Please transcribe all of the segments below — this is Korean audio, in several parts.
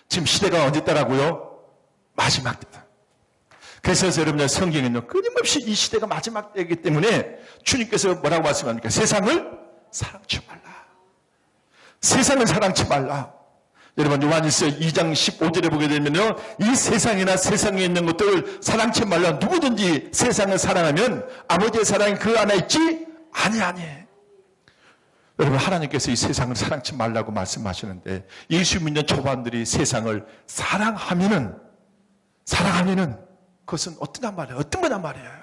지금 시대가 언제 때라고요? 마지막 때다. 그래서 여러분들 성경에는 끊임없이 이 시대가 마지막 때이기 때문에 주님께서 뭐라고 말씀합니까? 세상을 사랑치 말라. 세상을 사랑치 말라. 여러분 요한일서 2장 15절에 보게 되면요, 이 세상이나 세상에 있는 것들을 사랑치 말라. 누구든지 세상을 사랑하면 아버지의 사랑이 그 안에 있지 아니하니. 여러분 하나님께서 이 세상을 사랑치 말라고 말씀하시는데, 예수 믿는 초반들이 세상을 사랑하면은 그것은 어떠냐 말이에요? 어떤 거냐 말이에요?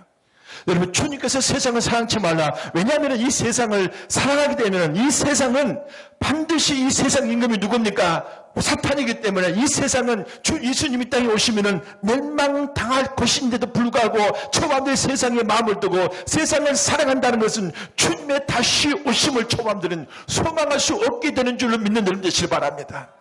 여러분 주님께서 세상을 사랑치 말라. 왜냐하면 이 세상을 사랑하게 되면 이 세상은 반드시 이 세상 임금이 누굽니까? 사탄이기 때문에 이 세상은 주 예수님이 땅에 오시면은 멸망당할 것인데도 불구하고 초반들 세상에 마음을 두고 세상을 사랑한다는 것은 주님의 다시 오심을 초반들은 소망할 수 없게 되는 줄로 믿는 여러분 되시길 바랍니다.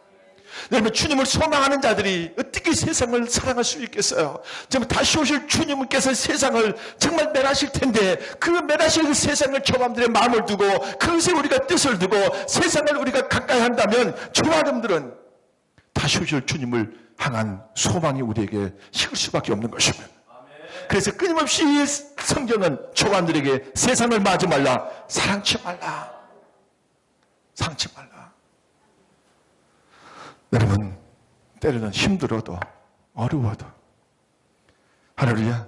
여러분 주님을 소망하는 자들이 어떻게 세상을 사랑할 수 있겠어요? 정말 다시 오실 주님께서 세상을 정말 멸하실 텐데 그 멸하실 세상을 초반들의 마음을 두고 그것에 우리가 뜻을 두고 세상을 우리가 가까이 한다면 초반들은 다시 오실 주님을 향한 소망이 우리에게 식을 수밖에 없는 것입니다. 그래서 끊임없이 이 성경은 초반들에게 세상을 맞지 말라, 사랑치 말라, 사랑치 말라. 여러분 때로는 힘들어도 어려워도 할렐루야.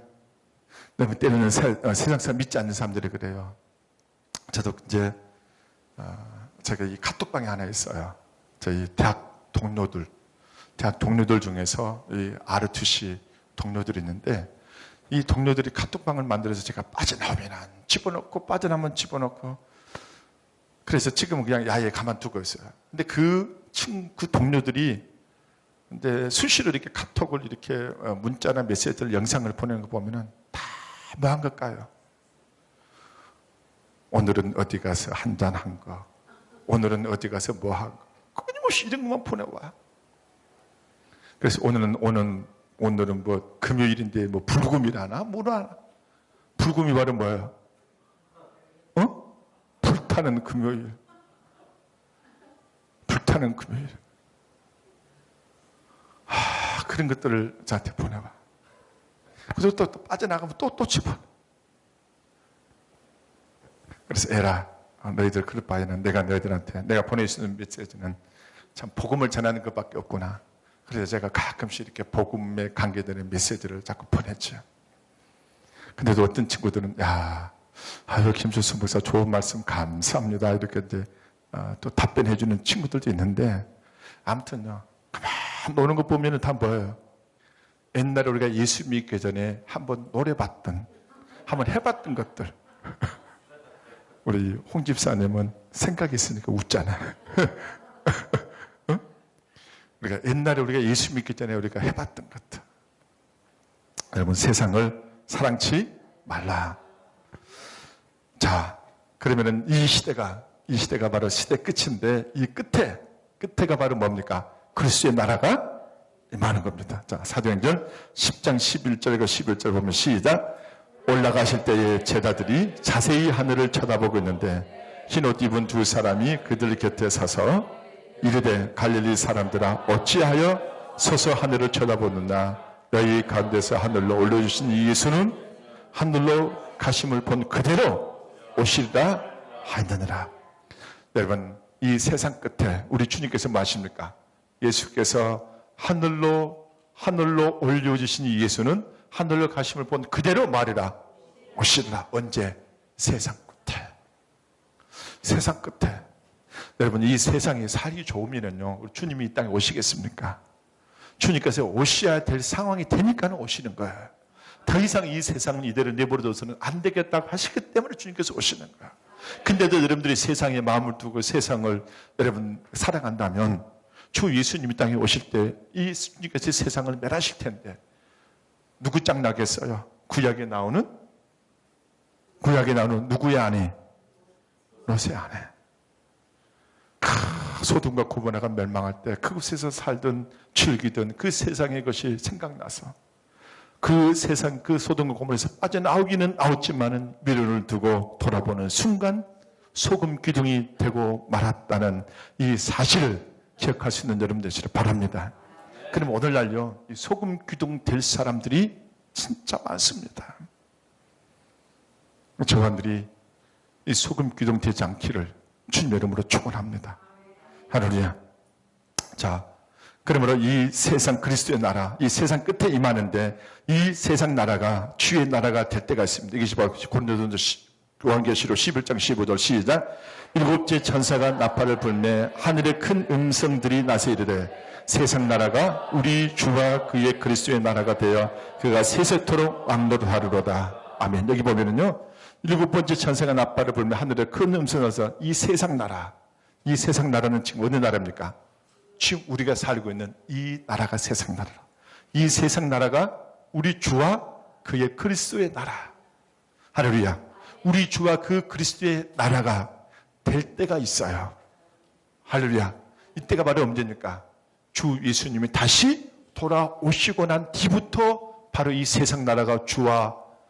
여러분 때로는 세상 사람 믿지 않는 사람들이 그래요. 저도 이제 제가 이 카톡방에 하나 있어요. 저희 대학 동료들 중에서 이 R2C 동료들이 있는데 이 동료들이 카톡방을 만들어서 제가 빠져나오면 집어넣고 빠져나오면 집어넣고 그래서 지금은 그냥 야예 가만두고 있어요. 근데 그 동료들이 근데 수시로 이렇게 카톡을 이렇게 문자나 메시지를 영상을 보내는 거 보면은 다 뭐한 걸까요? 오늘은 어디 가서 한잔 한 거, 오늘은 어디 가서 뭐 하고 끊임없이 이런 것만 보내와. 그래서 오늘은 뭐 금요일인데 뭐 불금이라나 뭐라나. 불금이 바로 뭐예요? 불타는 금요일. 불타는 금요일. 그런 것들을 저한테 보내와. 그래서 또 빠져나가면 또 집어. 그래서 에라, 너희들 그럴 바에는 내가 너희들한테 내가 보내주는 메시지는 참 복음을 전하는 것밖에 없구나. 그래서 제가 가끔씩 이렇게 복음에 관계되는 메시지를 자꾸 보냈죠. 근데도 어떤 친구들은 김주수 목사 좋은 말씀 감사합니다. 이렇게 이제 또 답변해주는 친구들도 있는데 아무튼요. 가만 노는 거 보면은 다 뭐예요? 옛날에 우리가 예수 믿기 전에 한번 노래봤던, 한번 해봤던 것들. 우리 홍 집사님은 생각이 있으니까 웃잖아. 우리가 옛날에 우리가 예수 믿기 전에 우리가 해봤던 것들. 여러분 세상을 사랑치 말라. 자, 그러면은 이 시대가 바로 시대 끝인데 이 끝에가 바로 뭡니까? 그리스도의 나라가 임하는 겁니다. 자, 사도행전 10장 11절과 11절 보면 시작. 올라가실 때에 제자들이 자세히 하늘을 쳐다보고 있는데 흰옷 입은 두 사람이 그들 곁에 서서 이르되 갈릴리 사람들아 어찌하여 서서 하늘을 쳐다보느냐. 너희 가운데서 하늘로 올려주신 이 예수는 하늘로 가심을 본 그대로 오시리라 하였느니라. 여러분 이 세상 끝에 우리 주님께서 뭐 하십니까? 예수께서 하늘로 올려주신 이 예수는 하늘로 가심을 본 그대로 말이라 오시리라. 언제? 세상 끝에. 세상 끝에. 여러분 이 세상이 살기 좋으면요 우리 주님이 이 땅에 오시겠습니까? 주님께서 오셔야 될 상황이 되니까 오시는 거예요. 더 이상 이 세상은 이대로 내버려둬서는 안 되겠다고 하시기 때문에 주님께서 오시는 거예요. 근데도 여러분들이 세상에 마음을 두고 세상을 여러분 사랑한다면 주 예수님이 땅에 오실 때 이 주님께서 세상을 멸하실 텐데 누구 짝 나겠어요? 구약에 나오는 누구의 아내? 롯의 아내. 소돔과 고모라가 멸망할 때 그곳에서 살던 즐기던 그 세상의 것이 생각나서 그 세상 그 소돔과 고모라에서 빠져나오기는 나왔지만은 미련을 두고 돌아보는 순간 소금 기둥이 되고 말았다는 이 사실을 기억할 수 있는 여러분 되시길 바랍니다. 그럼 오늘날요, 이 소금 기둥 될 사람들이 진짜 많습니다. 저 사람들이 이 소금 기둥 되지 않기를 주님 이름으로 축원합니다. 할렐루야. 자, 그러므로 이 세상 그리스도의 나라, 이 세상 끝에 임하는데 이 세상 나라가 주의 나라가 될 때가 있습니다. 이것이 바로 고린도전서 요한계시록 11장 15절 시작. 일곱째 천사가 나팔을 불매 하늘에 큰 음성들이 나서 이르되 세상 나라가 우리 주와 그의 그리스도의 나라가 되어 그가 세세토록 왕노릇하리로다. 아멘. 여기 보면은요, 일곱 번째 천사가 나팔을 불매 하늘에 큰 음성이 나서 이 세상 나라는 지금 어느 나라입니까? 지금 우리가 살고 있는 이 나라가 세상 나라. 이 세상 나라가 우리 주와 그의 그리스도의 나라. 할렐루야. 우리 주와 그 그리스도의 나라가 될 때가 있어요. 할렐루야. 이때가 바로 언제입니까? 주 예수님이 다시 돌아오시고 난 뒤부터 바로 이 세상 나라가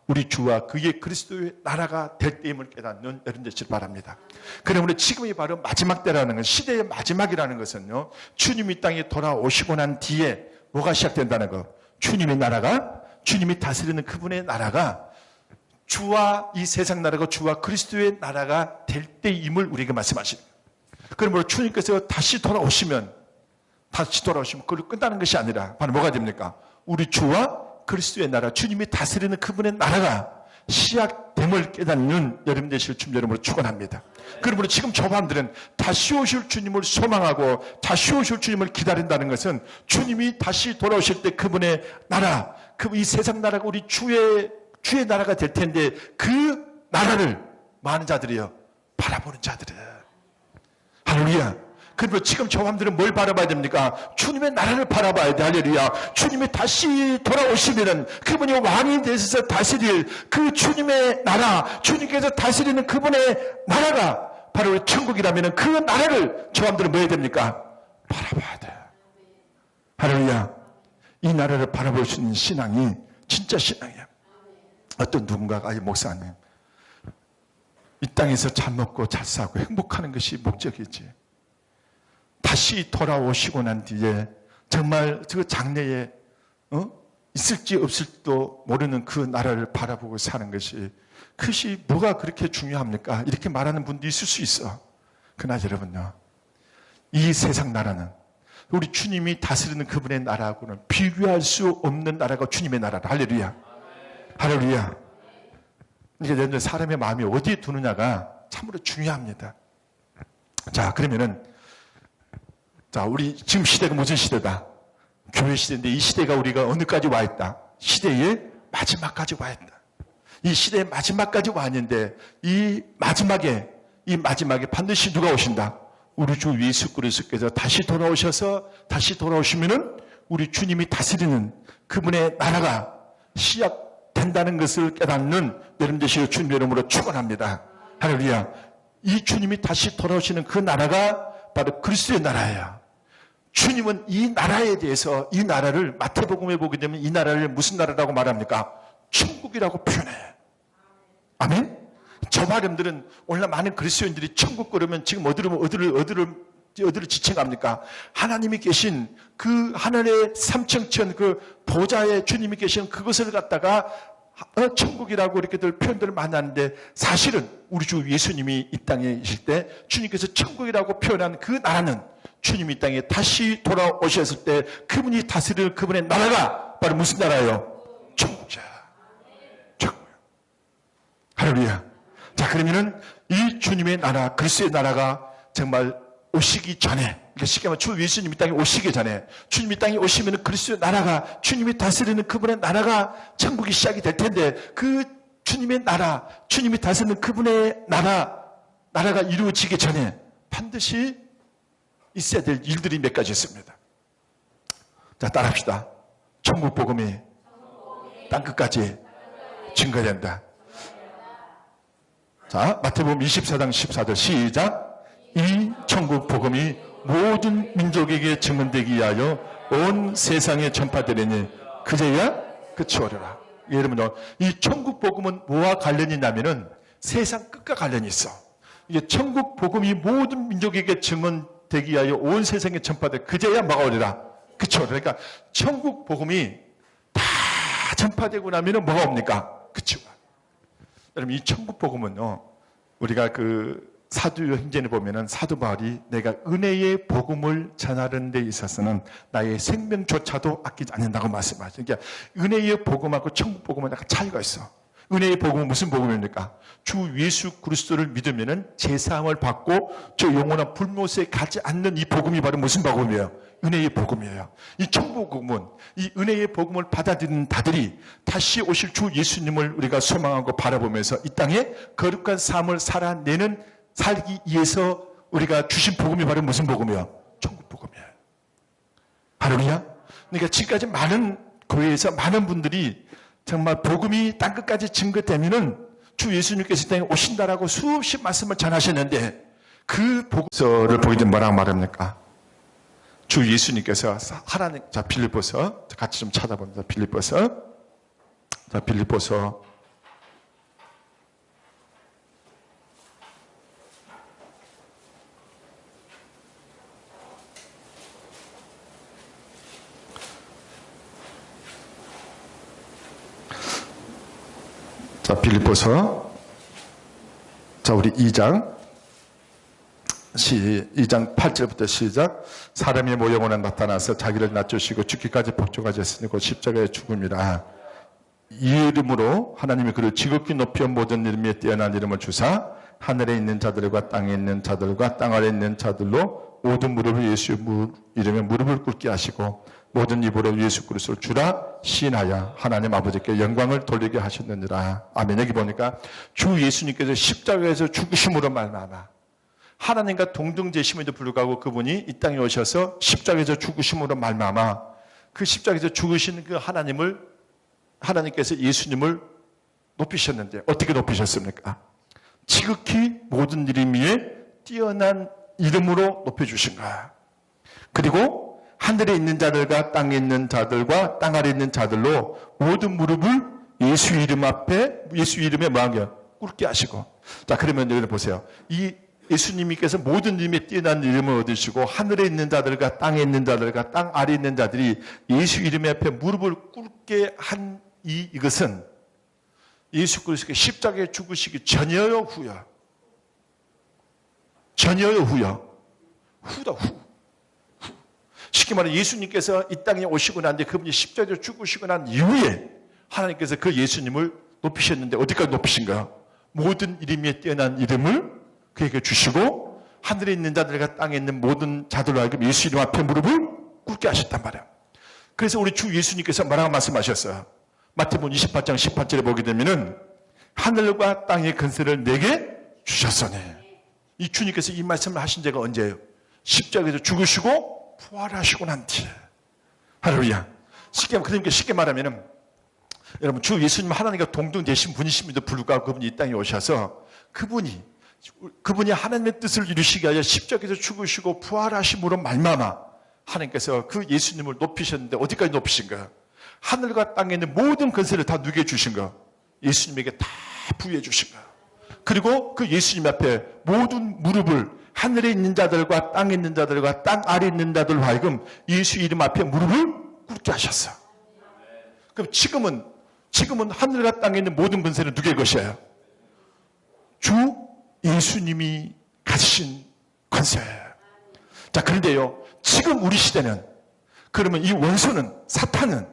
우리 주와 그의 그리스도의 나라가 될 때임을 깨닫는 여러분 되시길 바랍니다. 그러므로 지금이 바로 마지막 때라는 것, 시대의 마지막이라는 것은요, 주님이 이 땅에 돌아오시고 난 뒤에 뭐가 시작된다는 것, 주님이 다스리는 그분의 나라가 주와 이 세상 나라가 주와 그리스도의 나라가 될 때임을 우리에게 말씀하십니다. 그러므로 주님께서 다시 돌아오시면 그걸 끝나는 것이 아니라 바로 뭐가 됩니까? 우리 주와 그리스도의 나라, 주님이 다스리는 그분의 나라가 시작됨을 깨닫는 여러분 되실 주님 여러분으로 축원합니다. 그러므로 지금 저 사람들은 다시 오실 주님을 소망하고 다시 오실 주님을 기다린다는 것은 주님이 다시 돌아오실 때 그분의 나라, 이 세상 나라가 우리 주의 나라가 될 텐데 그 나라를 많은 자들이요 바라보는 자들은 할렐루야. 그리고 지금 저 사람들은 뭘 바라봐야 됩니까? 주님의 나라를 바라봐야 돼. 할렐루야. 주님이 다시 돌아오시면은 그분이 왕이 되셔서 다스릴 그 주님의 나라, 주님께서 다스리는 그분의 나라가 바로 천국이라면은 그 나라를 저 사람들은 뭐 해야 됩니까? 바라봐야 돼. 할렐루야. 이 나라를 바라볼 수 있는 신앙이 진짜 신앙이야. 어떤 누군가가 목사님, 이 땅에서 잘 먹고 잘 사고 행복하는 것이 목적이지. 다시 돌아오시고 난 뒤에 정말 그 장래에 있을지 없을지도 모르는 그 나라를 바라보고 사는 그것이 뭐가 그렇게 중요합니까? 이렇게 말하는 분도 있을 수 있어. 그러나 여러분요, 이 세상 나라는 우리 주님이 다스리는 그분의 나라하고는 비교할 수 없는 나라가 주님의 나라다. 할렐루야. 할렐루야. 이게 사람의 마음이 어디에 두느냐가 참으로 중요합니다. 자, 그러면은 우리 지금 시대가 무슨 시대다? 교회 시대인데 이 시대가 우리가 어느까지 와 있다? 시대의 마지막까지 와 있다. 이 시대의 마지막까지 와 있는데 이 마지막에 반드시 누가 오신다? 우리 주 예수 그리스도께서 다시 돌아오시면은 우리 주님이 다스리는 그분의 나라가 시작된다는 것을 깨닫는 여러분 되시길 주님 이름으로 축원합니다. 할렐루야. 이 주님이 다시 돌아오시는 그 나라가 바로 그리스도의 나라예요. 주님은 이 나라에 대해서 이 나라를 마태복음에 보게 되면 이 나라를 무슨 나라라고 말합니까? 천국이라고 표현해요. 아멘? 저 발음들은 오늘날 많은 그리스도인들이 천국 그러면 지금 어디를 지칭합니까? 하나님이 계신 그 하늘의 삼층천 그 보좌에 주님이 계신 그것을 갖다가 천국이라고 이렇게들 표현들을 많이 하는데 사실은 우리 주 예수님이 이 땅에 계실 때 주님께서 천국이라고 표현한 그 나라는 주님이 이 땅에 다시 돌아오셨을 때 그분이 다스릴 그분의 나라가 바로 무슨 나라예요? 천국이야. 천국. 할렐루야. 자, 그러면은 이 주님의 나라, 그리스도의 나라가 정말 오시기 전에, 그러니까 쉽게 말하면 주 예수님이 이 땅에 오시기 전에, 주님이 이 땅에 오시면 그리스도의 나라가, 주님이 다스리는 그분의 나라가 천국이 시작이 될 텐데, 그 주님의 나라, 주님이 다스리는 그분의 나라가 이루어지기 전에 반드시 있어야 될 일들이 몇 가지 있습니다. 자, 따라합시다. 천국 복음이 땅끝까지 증거된다. 자, 마태복음 24장 14절 시작. 이 천국 복음이 모든 민족에게 증언되기 위하여 온 세상에 전파되리니 그제야 끝이 오리라. 여러분요, 이 천국 복음은 뭐와 관련이 있냐면은 세상 끝과 관련이 있어. 이게 천국 복음이 모든 민족에게 증언되기 위하여 온 세상에 전파돼 그제야 뭐가 오리라? 그쵸? 그러니까 천국 복음이 다 전파되고 나면은 뭐가 옵니까? 그쵸? 여러분, 이 천국 복음은요, 우리가 그 사도행전에 보면은 사도 바울이 내가 은혜의 복음을 전하는 데 있어서는 나의 생명조차도 아끼지 않는다고 말씀하죠. 그러니까 은혜의 복음하고 천국 복음은 약간 차이가 있어. 은혜의 복음은 무슨 복음입니까? 주 예수 그리스도를 믿으면은 제사함을 받고 저 영원한 불못에 가지 않는 이 복음이 바로 무슨 복음이에요? 은혜의 복음이에요. 이 천국 복음은 이 은혜의 복음을 받아들이는 자들이 다시 오실 주 예수님을 우리가 소망하고 바라보면서 이 땅에 거룩한 삶을 살기 위해서 우리가 주신 복음이 바로 무슨 복음이에요? 천국 복음이에요. 할렐루야. 그러니까 지금까지 많은 교회에서 많은 분들이 정말 복음이 땅끝까지 증거되면은 주 예수님께서 이 땅에 오신다라고 수없이 말씀을 전하셨는데 그 복음서를 보게 되면 뭐라고 말합니까? 주 예수님께서 하나님, 자, 빌립보서 같이 좀 찾아봅니다. 빌립보서. 자, 빌립보서. 자, 빌립보서. 자, 우리 2장 8절부터 시작. 사람이 모형으로 나타나서 자기를 낮추시고 죽기까지 복종하셨으니 곧 십자가의 죽음이라. 이 이름으로 하나님이 그를 지극히 높여 모든 이름에 뛰어난 이름을 주사 하늘에 있는 자들과 땅에 있는 자들과 땅 아래에 있는 자들로 모든 무릎을 예수 이름에 무릎을 꿇게 하시고 모든 입으로 예수 그리스도를 주라 시인하여 하나님 아버지께 영광을 돌리게 하셨느니라. 아멘. 여기 보니까 주 예수님께서 십자가에서 죽으심으로 말미암아 하나님과 동등되심에도 불구하고 그분이 이 땅에 오셔서 십자가에서 죽으심으로 말미암아 그 십자가에서 죽으신 그 하나님께서 예수님을 높이셨는데 어떻게 높이셨습니까? 지극히 모든 이름 위에 뛰어난 이름으로 높여주신 거야. 그리고 하늘에 있는 자들과 땅에 있는 자들과 땅 아래에 있는 자들로 모든 무릎을 예수 이름 앞에 예수 이름에 뭐하게 꿇게 하시고. 자, 그러면 여기 보세요. 이 예수님께서 모든 이름에 뛰어난 이름을 얻으시고 하늘에 있는 자들과 땅에 있는 자들과 땅 아래에 있는 자들이 예수 이름 앞에 무릎을 꿇게 한 이것은 예수 그리스도가 십자가에 죽으시기 전이요 후요? 전이요 후요? 후다 후. 쉽게 말해 예수님께서 이 땅에 오시고 난 뒤에 그분이 십자가에 죽으시고 난 이후에 하나님께서 그 예수님을 높이셨는데 어디까지 높이신가요? 모든 이름에 뛰어난 이름을 그에게 주시고 하늘에 있는 자들과 땅에 있는 모든 자들로 하여금 예수 이름 앞에 무릎을 꿇게 하셨단 말이에요. 그래서 우리 주 예수님께서 뭐라고 말씀하셨어요? 마태복음 28장 18절에 보게 되면은 하늘과 땅의 근세를 내게 주셨으니. 이 주님께서 이 말씀을 하신 제가 언제예요? 십자가에서 죽으시고 부활하시고 난 뒤에. 할렐루야. 쉽게 말하면은 여러분 주 예수님 하나님과 동등되신 분이심에도 불구하고 그분이 이 땅에 오셔서 그분이 하나님의 뜻을 이루시기 위하여 십자가에서 죽으시고 부활하심으로 말미암아 하나님께서 그 예수님을 높이셨는데 어디까지 높이신가요? 하늘과 땅에 있는 모든 권세를 다 누게 주신 거 예수님에게 다 부여해 주신 거. 그리고 그 예수님 앞에 모든 무릎을 하늘에 있는 자들과 땅에 있는 자들과 땅 아래에 있는 자들로 하여금 예수 이름 앞에 무릎을 꿇게 하셨어. 그럼 지금은 하늘과 땅에 있는 모든 권세는 누구의 것이에요? 주 예수님이 가지신 권세예요. 자, 그런데요, 지금 우리 시대는, 그러면 이 원수는, 사탄은,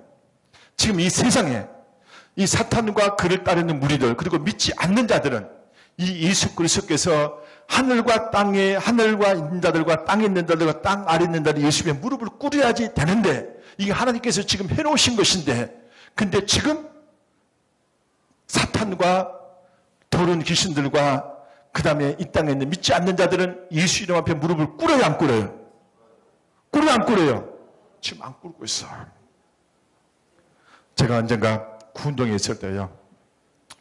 지금 이 세상에, 이 사탄과 그를 따르는 무리들, 그리고 믿지 않는 자들은, 이 예수 그리스도께서 하늘과 있는 자들과 땅에 있는 자들과 땅 아래 있는 자들 예수님의 무릎을 꿇어야지 되는데, 이게 하나님께서 지금 해놓으신 것인데, 근데 지금 사탄과 더러운 귀신들과 그 다음에 이 땅에 있는 믿지 않는 자들은 예수 이름 앞에 무릎을 꿇어요, 안 꿇어요? 꿇어요, 안 꿇어요? 지금 안 꿇고 있어. 제가 언젠가 군동에 있을 때요,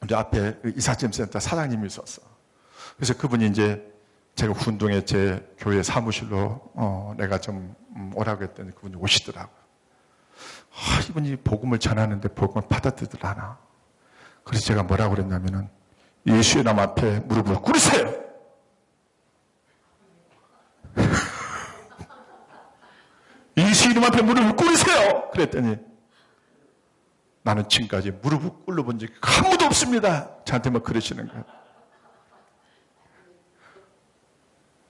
우리 앞에 이삿짐센터 사장님이 있었어. 그래서 그분이 이제 제가 군동에 제 교회 사무실로 내가 좀 오라고 했더니 그분이 오시더라고. 이분이 복음을 전하는데 복음을 받아들이질 않아. 그래서 제가 뭐라고 그랬냐면은 예수의 남 앞에 무릎을 꿇으세요. 예수 이름 앞에 무릎을 꿇으세요. 그랬더니 나는 지금까지 무릎을 꿇어본 적이 아무도 없습니다. 저한테 막 그러시는 거예요.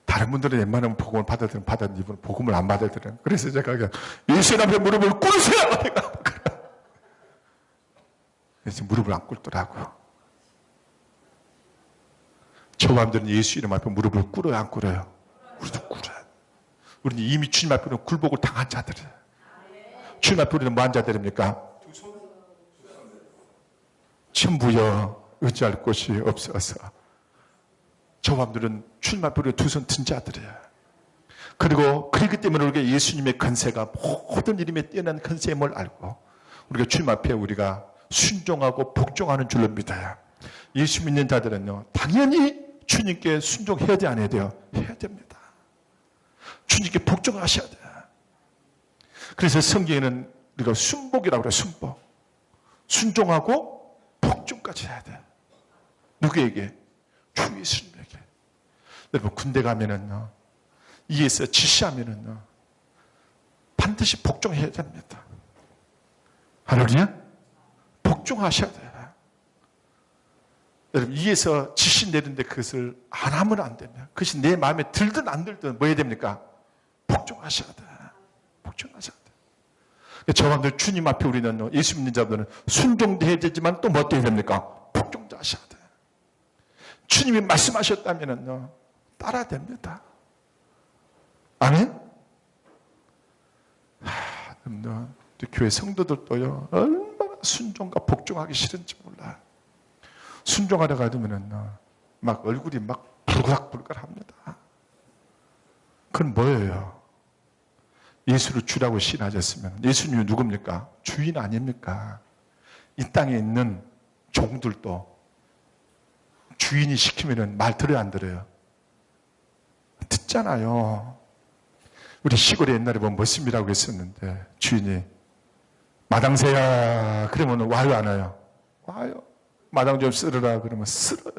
다른 분들은 웬만하면 복음을 받아들이는 이분은 복음을 안 받아들여요. 그래서 제가 그냥 예수 앞에 무릎을 꿇으세요. 그래서 무릎을 안 꿇더라고. 저 사람들은 예수 이름 앞에 무릎을 꿇어요, 안 꿇어요? 우리도 꿇어요. 우리는 이미 주님 앞에는 굴복을 당한 자들이에요. 주님 앞에 우리는 뭐한 자들입니까? 전부여 의지할 곳이 없어서. 저 사람들은 주님 앞에 우리가 두 손 든 자들이에요. 그리고 그렇기 때문에 우리가 예수님의 권세가 모든 이름에 뛰어난 권세임을 알고 우리가 주님 앞에 우리가 순종하고 복종하는 줄로 믿어요. 예수 믿는 자들은요, 당연히 주님께 순종해야 돼, 안 해야 돼요? 해야 됩니다. 주님께 복종하셔야 돼요. 그래서 성경에는 우리가 순복이라고 그래요, 순복. 순종하고 복종까지 해야 돼요. 누구에게? 주 예수님에게. 여러분, 군대 가면은요, 이에서 지시하면은요, 반드시 복종해야 됩니다. 할렐루야? 복종하셔야 돼요. 여러분, 이에서 지시 내리는데 그것을 안 하면 안 됩니다. 그것이 내 마음에 들든 안 들든 뭐 해야 됩니까? 복종하셔야 돼요. 복종하셔야 돼요. 저 사람들 주님 앞에 우리는 예수 믿는 자들은 순종도 해야 되지만 또 뭐 해야 됩니까? 복종도 하셔야 돼요. 주님이 말씀하셨다면은요, 따라야 됩니다. 아멘? 교회 성도들도요, 얼마나 순종과 복종하기 싫은지 몰라요. 순종하러 가면은 막 얼굴이 막 불그락불그락합니다. 그건 뭐예요? 예수를 주라고 신하셨으면 예수님이 누굽니까? 주인 아닙니까? 이 땅에 있는 종들도 주인이 시키면은 말 들어요, 안 들어요? 듣잖아요. 우리 시골에 옛날에 보면 머슴이라고 했었는데 주인이 마당새야 그러면 와요, 안 와요? 와요. 마당 좀 쓸어라 그러면 쓸어요.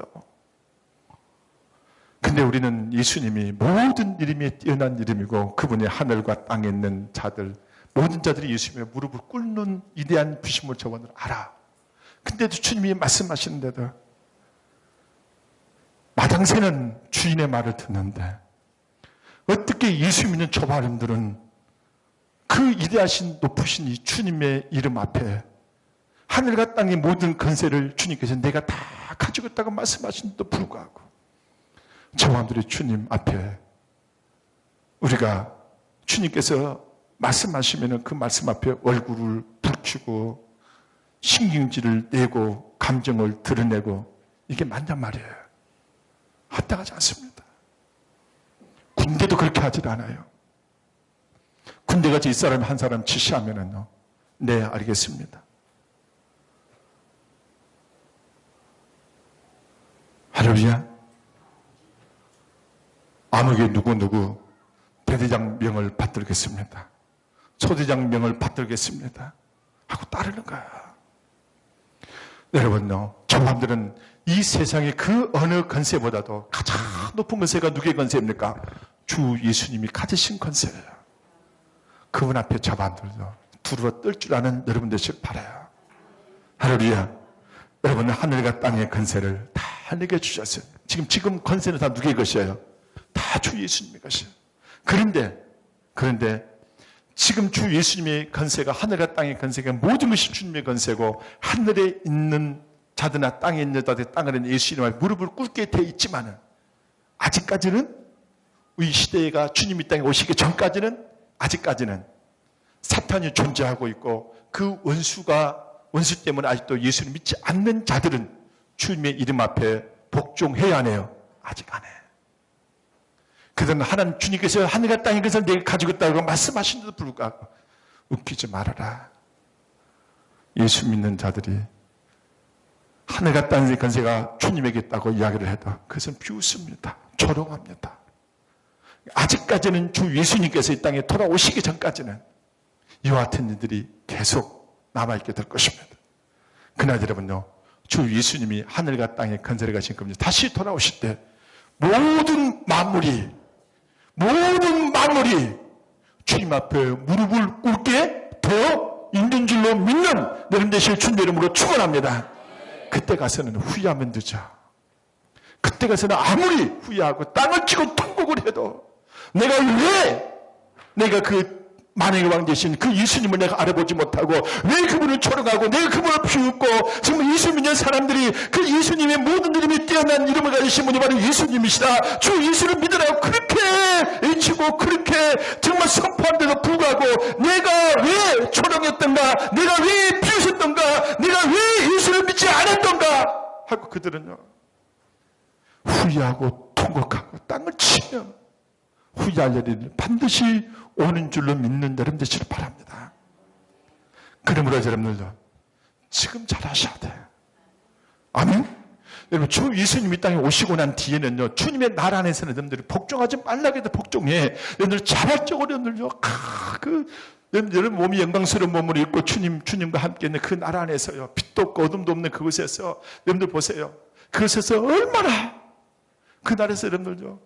근데 우리는 예수님이 모든 이름이 뛰어난 이름이고 그분이 하늘과 땅에 있는 자들, 모든 자들이 예수님의 무릎을 꿇는 위대한 부심을 저번을 알아. 근데도 주님이 말씀하시는데도 마당새는 주인의 말을 듣는데 어떻게 예수 믿는 저 사람들은 그 위대하신 높으신 이 주님의 이름 앞에 하늘과 땅의 모든 권세를 주님께서 내가 다 가지고 있다고 말씀하신데도 불구하고 저 사람들이 주님 앞에 우리가 주님께서 말씀하시면 그 말씀 앞에 얼굴을 붉히고 신경질을 내고 감정을 드러내고 이게 맞냔 말이에요. 합당하지 않습니다. 군대도 그렇게 하질 않아요. 군대같이 이 사람이 한 사람 지시하면은요, 네, 알겠습니다. 할렐루야. 암흑의 누구 대대장 명을 받들겠습니다. 소대장 명을 받들겠습니다. 하고 따르는 거야. 여러분요, 저 사람들은 이 세상의 그 어느 권세보다도 가장 높은 권세가 누구의 권세입니까? 주 예수님이 가지신 권세예요. 그분 앞에 저 사람들도 두루러 떨 줄 아는 여러분 되시길 바라요. 할렐루야. 여러분은 하늘과 땅의 권세를 다 내게 주셨어요. 지금 권세는 다 누구의 것이에요? 다 주 예수님의 것이에요. 그런데 지금 주 예수님의 권세가 하늘과 땅의 권세가 모든 것이 주님의 권세고 하늘에 있는 자들이나 땅에 있는 자들 땅에 있는 예수님의 무릎을 꿇게 돼 있지만은 아직까지는 이 시대가 주님이 땅에 오시기 전까지는 아직까지는 사탄이 존재하고 있고 그 원수 때문에 아직도 예수를 믿지 않는 자들은 주님의 이름 앞에 복종해야 하네요. 아직 안 해. 그들은 하나님 주님께서 하늘과 땅의 것을 내가 가지고 있다고 말씀하신데도 불구하고 웃기지 말아라. 예수 믿는 자들이 하늘과 땅의 권세가 주님에게 있다고 이야기를 해도 그것은 비웃습니다. 조롱합니다. 아직까지는 주 예수님께서 이 땅에 돌아오시기 전까지는 이와 같은 일들이 계속 남아있게 될 것입니다. 그날 여러분요, 주 예수님이 하늘과 땅의 권세를 가신 겁니다. 다시 돌아오실 때 모든 만물이 주님 앞에 무릎을 꿇게 되어 있는 줄로 믿는 여러분 되실 주님의 이름으로 축원합니다. 그때 가서는 후회하면 늦어. 그때 가서는 아무리 후회하고 땅을 치고 통곡을 해도 내가 그 만행의 왕 되신 그 예수님을 내가 알아보지 못하고 왜 그분을 초롱하고 내가 그분을 비웃고 정말 예수 믿는 사람들이 그 예수님의 모든 이름이 뛰어난 이름을 가지신 분이 바로 예수님이시다. 주 예수를 믿으라고 그렇게 외치고 그렇게 정말 선포한데도 불구하고 내가 왜 초롱했던가, 내가 왜 비웃었던가, 내가 왜 예수를 믿지 않았던가 하고 그들은요 후회하고 통곡하고 땅을 치며 후회할 일이 반드시 오는 줄로 믿는 여러분 되시길 바랍니다. 그러므로 여러분들도 지금 잘하셔야 돼. 아멘? 여러분 주 예수님 이 땅에 오시고 난 뒤에는요 주님의 나라 안에서는 여러분들이 복종하지 말라고 해도 복종해. 여러분들 자발적으로 여러분들요 여러분 몸이 영광스러운 몸을 입고 주님과 함께 있는 그 나라 안에서요 빛도 없고 어둠도 없는 그곳에서 여러분들 보세요. 그곳에서 얼마나 그 나라에서 여러분들요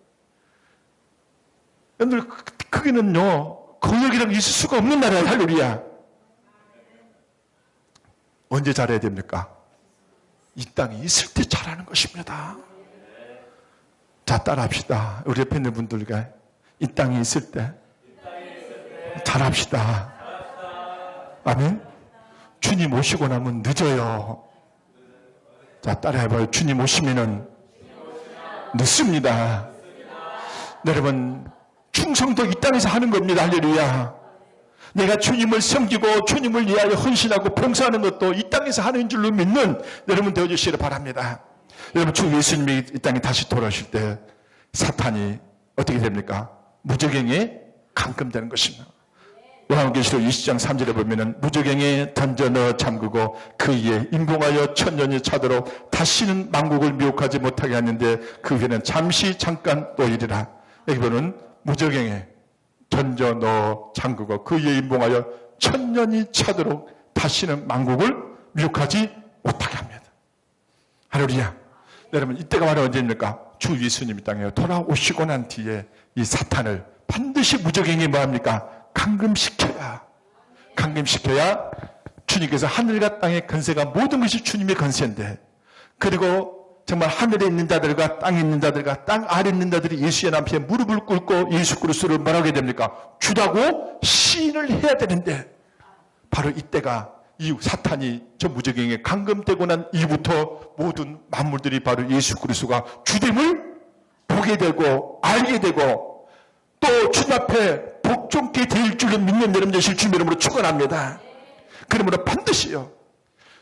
여러분들 거기는요 거역이라고 있을 수가 없는 나라예요. 할렐루야. 언제 잘해야 됩니까? 이 땅에 있을 때 잘하는 것입니다. 자 따라합시다. 우리 옆에 있는 분들과 이 땅에 있을 때 잘합시다. 아멘. 주님 오시고 나면 늦어요. 자 따라해봐요. 주님 오시면은 늦습니다. 여러분 충성도 이 땅에서 하는 겁니다. 할렐루야. 내가 주님을 섬기고 주님을 위하여 헌신하고 봉사하는 것도 이 땅에서 하는 줄로 믿는 여러분 되어주시기를 바랍니다. 여러분 주 예수님이 이 땅에 다시 돌아오실 때 사탄이 어떻게 됩니까? 무저갱에 감금되는 것입니다. 요한계시록 20장 3절에 보면은 무저갱에 던져 넣어 잠그고 그 위에 임봉하여 천년이 차도록 다시는 만국을 미혹하지 못하게 하는데 그 후에는 잠깐 또 이르라. 여기 보는 무저갱에 던져 넣어 잠그고 그 위에 임봉하여 천년이 차도록 다시는 만국을 미혹하지 못하게 합니다. 할렐루야. 여러분 이때가 바로 언제입니까? 주 예수님이 땅에 돌아오시고 난 뒤에 이 사탄을 반드시 무저갱에 뭐합니까? 감금시켜야 주님께서 하늘과 땅의 건세가 모든 것이 주님의 건세인데 그리고 정말 하늘에 있는 자들과 땅에 있는 자들과 땅 아래에 있는 자들이 예수의 남편에 무릎을 꿇고 예수 그리스도를 뭐라고 해야 됩니까? 주라고 시인을 해야 되는데 바로 이때가 이 사탄이 저 무저갱에 감금되고 난 이후부터 모든 만물들이 바로 예수 그리스도가 주됨을 보게 되고 알게 되고 또 주님 앞에 복종케 될 줄을 믿는 여러분 되실 주님 이름으로 축원합니다. 그러므로 반드시요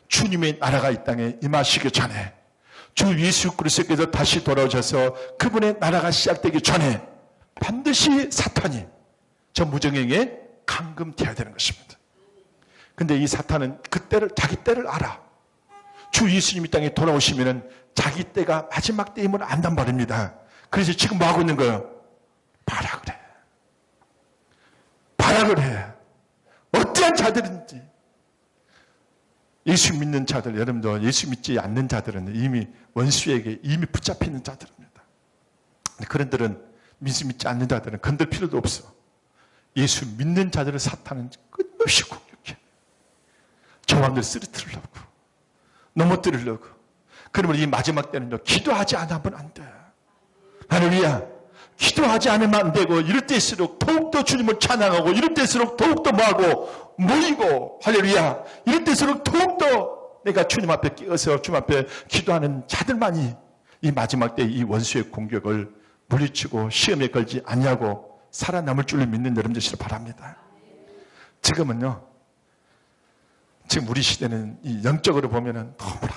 주님의 나라가 이 땅에 임하시기 전에 주 예수 그리스도께서 다시 돌아오셔서 그분의 나라가 시작되기 전에 반드시 사탄이 저 무저갱에 감금되어야 되는 것입니다. 근데 이 사탄은 자기 때를 알아. 주 예수님이 땅에 돌아오시면은 자기 때가 마지막 때임을 안단 말입니다. 그래서 지금 뭐 하고 있는 거예요? 발악을 해. 어떠한 자들인지. 예수 믿는 자들, 여러분도 예수 믿지 않는 자들은 이미 원수에게 이미 붙잡히는 자들입니다. 그런 들은 믿지 않는 자들은 건들 필요도 없어. 예수 믿는 자들을 사탄은 끝없이 공격해. 저항을 쓰러뜨리려고, 넘어뜨리려고. 그러면 이 마지막 때는요, 기도하지 않으면 안 돼. 할렐루야. 기도하지 않으면 안 되고, 이럴 때일수록 더욱더 주님을 찬양하고, 이럴 때일수록 더욱더 뭐하고, 모이고, 할렐루야. 이럴 때일수록 더욱더 내가 주님 앞에 끼어서 주님 앞에 기도하는 자들만이 이 마지막 때 이 원수의 공격을 물리치고 시험에 걸지 아니하고 살아남을 줄을 믿는 여러분 되시길 바랍니다. 지금은요, 지금 우리 시대는 이 영적으로 보면은 너무나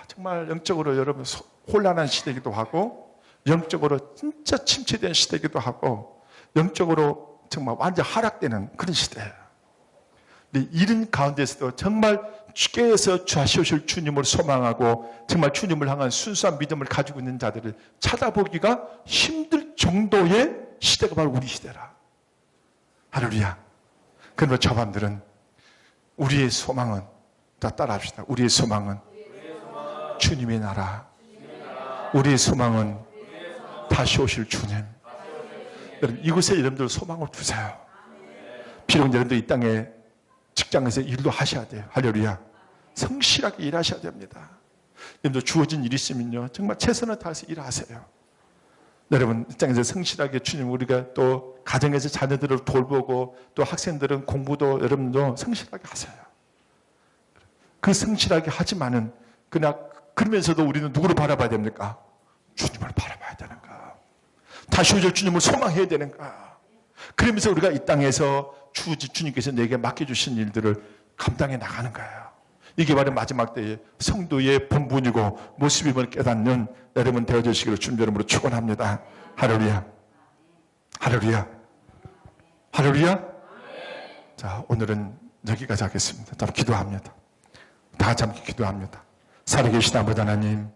정말 영적으로 여러분 혼란한 시대이기도 하고, 영적으로 진짜 침체된 시대이기도 하고, 영적으로 정말 완전 하락되는 그런 시대예요. 근데 이런 가운데서도 정말 주께서 주하실 주님을 소망하고 정말 주님을 향한 순수한 믿음을 가지고 있는 자들을 찾아보기가 힘들 정도의 시대가 바로 우리 시대라. 할렐루야. 그러면 저 밤들은 우리의 소망은, 자 따라합시다. 우리의 소망은 주님의 나라. 우리의 소망은 다시 오실 주님. 여러분 이곳에 여러분들 소망을 두세요. 비록 여러분도 이 땅에 직장에서 일도 하셔야 돼요. 할렐루야. 성실하게 일하셔야 됩니다. 여러분도 주어진 일이 있으면요, 정말 최선을 다해서 일하세요. 여러분, 직장에서 성실하게 주님, 우리가 또 가정에서 자녀들을 돌보고 또 학생들은 공부도 여러분도 성실하게 하세요. 그 성실하게 하지만은 그러면서도 우리는 누구를 바라봐야 됩니까? 주님을 바라봐야 되는가? 다시 오실 주님을 소망해야 되는가? 그러면서 우리가 이 땅에서 주님께서 내게 맡겨주신 일들을 감당해 나가는 거예요. 이게 바로 마지막 때의 성도의 본분이고 모습임을 깨닫는 여러분 되어주시기를 주님 이름으로 축원합니다. 할렐루야. 할렐루야. 할렐루야. 자, 오늘은 여기까지 하겠습니다. 자, 기도합니다. 다 같이 함께 기도합니다. 살아계신 아버지 하나님,